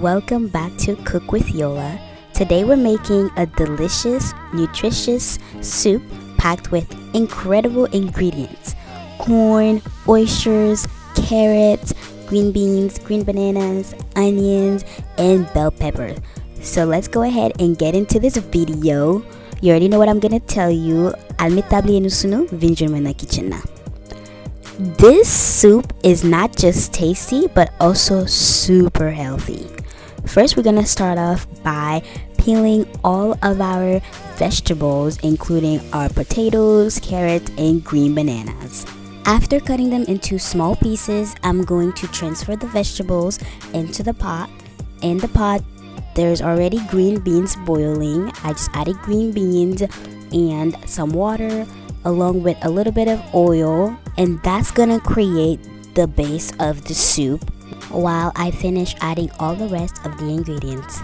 welcome back to Cook with Yola. Today we're making a delicious, nutritious soup packed with incredible ingredients. Corn, oysters, carrots, green beans, green bananas, onions, and bell pepper. So let's go ahead and get into this video. You already know what I'm gonna tell you. Almitabli enusunu vinjun na kitchen na. This soup is not just tasty but also super healthy. First, we're gonna start off by peeling all of our vegetables, including our potatoes, carrots, and green bananas. After cutting them into small pieces, I'm going to transfer the vegetables into the pot. In the pot, there's already green beans boiling. I just added green beans and some water along with a little bit of oil, and that's gonna create the base of the soup while I finish adding all the rest of the ingredients.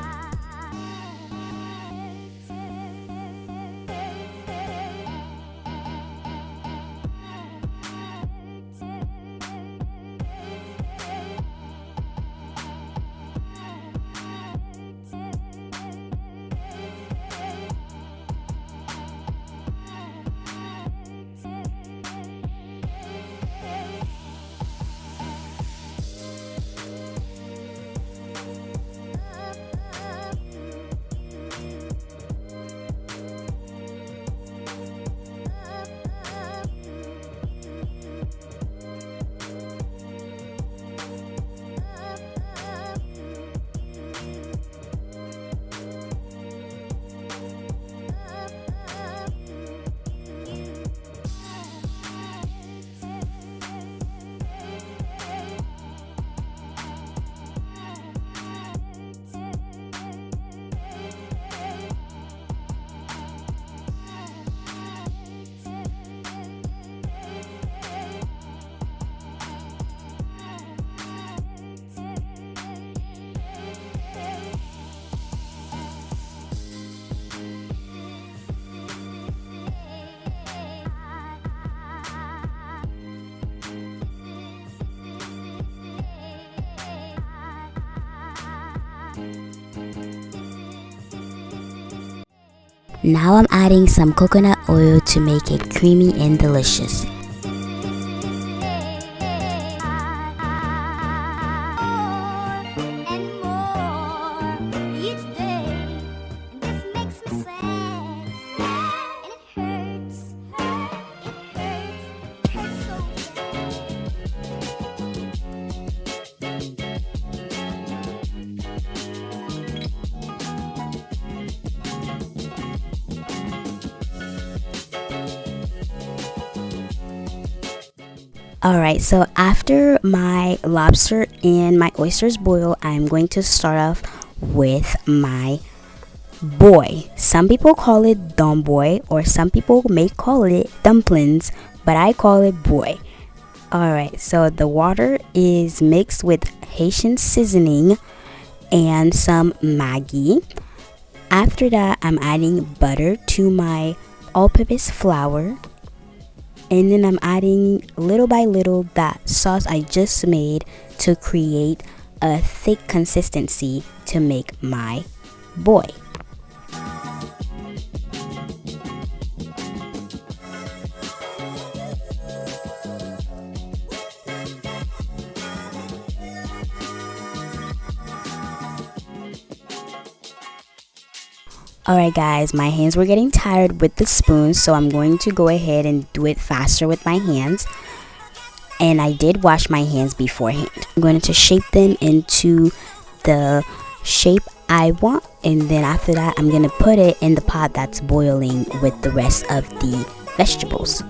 Now I'm adding some coconut oil to make it creamy and delicious. Alright, so after my lobster and my oysters boil, I'm going to start off with my boy. Some people call it domboy, or some people may call it dumplings, but I call it boy. Alright, so the water is mixed with Haitian seasoning and some Maggi. After that, I'm adding butter to my all-purpose flour. And then I'm adding little by little that sauce I just made to create a thick consistency to make my boy. Alright guys, my hands were getting tired with the spoon, so I'm going to go ahead and do it faster with my hands. And I did wash my hands beforehand. I'm going to shape them into the shape I want, and then after that I'm going to put it in the pot that's boiling with the rest of the vegetables.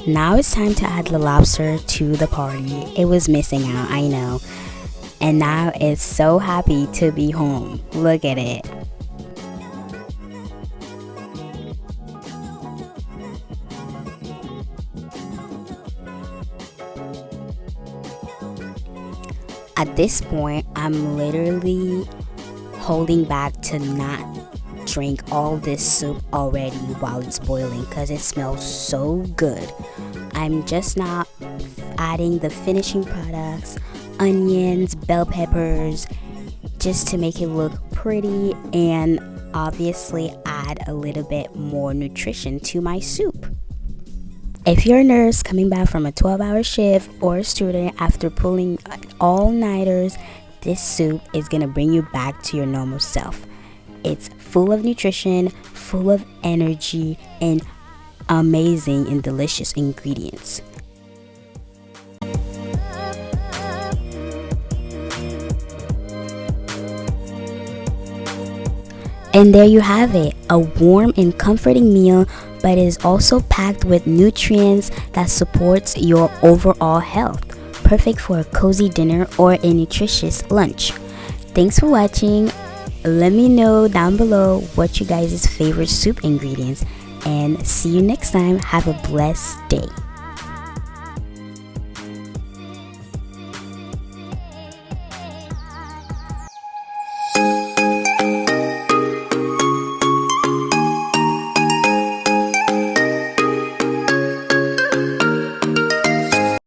Now it's time to add the lobster to the party. It was missing out, I know. And now it's so happy to be home. Look at it. At this point, I'm literally holding back to not drink all this soup already while it's boiling because it smells so good. I'm just now adding the finishing products, onions, bell peppers, just to make it look pretty and obviously add a little bit more nutrition to my soup. If you're a nurse coming back from a 12-hour shift or a student after pulling all-nighters, this soup is gonna bring you back to your normal self. It's full of nutrition, full of energy, and amazing and delicious ingredients. And there you have it, a warm and comforting meal, but is also packed with nutrients that supports your overall health. Perfect for a cozy dinner or a nutritious lunch. Thanks for watching. Let me know down below what you guys' favorite soup ingredients, and see you next time. Have a blessed day.